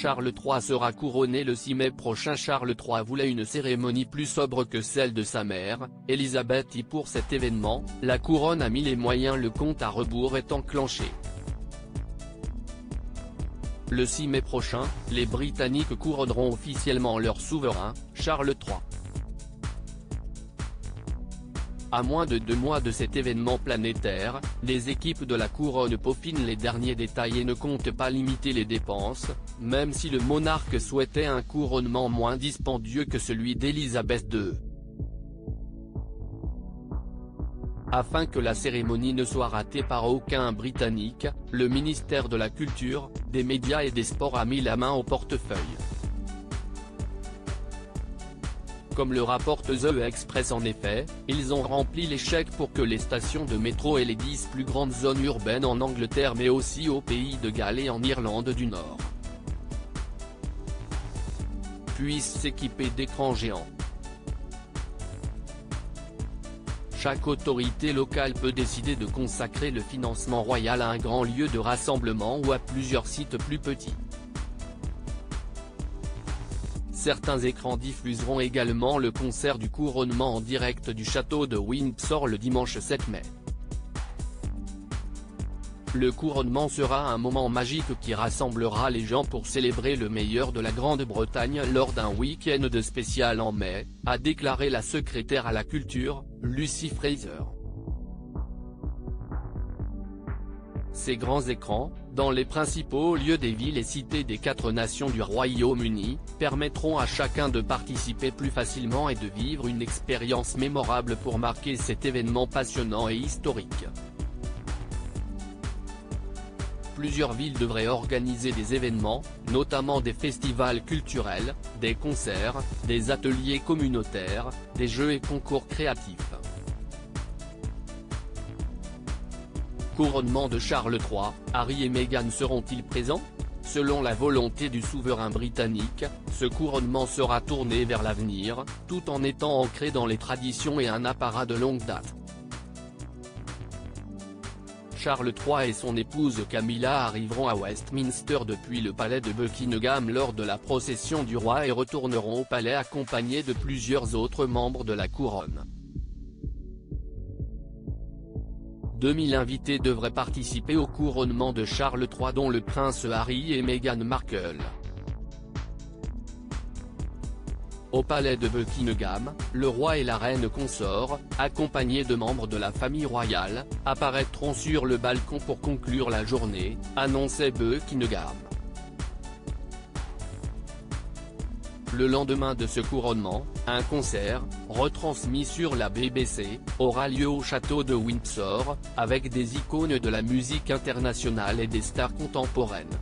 Charles III sera couronné le 6 mai prochain. Charles III voulait une cérémonie plus sobre que celle de sa mère, Elisabeth I. Pour cet événement, la couronne a mis les moyens. Le compte à rebours est enclenché. Le 6 mai prochain, les Britanniques couronneront officiellement leur souverain, Charles III. À moins de 2 mois de cet événement planétaire, les équipes de la couronne peaufinent les derniers détails et ne comptent pas limiter les dépenses, même si le monarque souhaitait un couronnement moins dispendieux que celui d'Élisabeth II. Afin que la cérémonie ne soit ratée par aucun Britannique, le ministère de la Culture, des Médias et des Sports a mis la main au portefeuille. Comme le rapporte The Express, en effet, ils ont rempli les chèques pour que les stations de métro et les 10 plus grandes zones urbaines en Angleterre mais aussi au Pays de Galles et en Irlande du Nord puissent s'équiper d'écrans géants. Chaque autorité locale peut décider de consacrer le financement royal à un grand lieu de rassemblement ou à plusieurs sites plus petits. Certains écrans diffuseront également le concert du couronnement en direct du château de Windsor le dimanche 7 mai. Le couronnement sera un moment magique qui rassemblera les gens pour célébrer le meilleur de la Grande-Bretagne lors d'un week-end de spécial en mai, a déclaré la secrétaire à la culture, Lucy Fraser. Ces grands écrans, dans les principaux lieux des villes et cités des 4 nations du Royaume-Uni, permettront à chacun de participer plus facilement et de vivre une expérience mémorable pour marquer cet événement passionnant et historique. Plusieurs villes devraient organiser des événements, notamment des festivals culturels, des concerts, des ateliers communautaires, des jeux et concours créatifs. Couronnement de Charles III, Harry et Meghan seront-ils présents? Selon la volonté du souverain britannique, ce couronnement sera tourné vers l'avenir, tout en étant ancré dans les traditions et un apparat de longue date. Charles III et son épouse Camilla arriveront à Westminster depuis le palais de Buckingham lors de la procession du roi et retourneront au palais accompagnés de plusieurs autres membres de la couronne. 2000 invités devraient participer au couronnement de Charles III dont le prince Harry et Meghan Markle. Au palais de Buckingham, le roi et la reine consort, accompagnés de membres de la famille royale, apparaîtront sur le balcon pour conclure la journée, annonçait Buckingham. Le lendemain de ce couronnement, un concert, retransmis sur la BBC, aura lieu au château de Windsor, avec des icônes de la musique internationale et des stars contemporaines.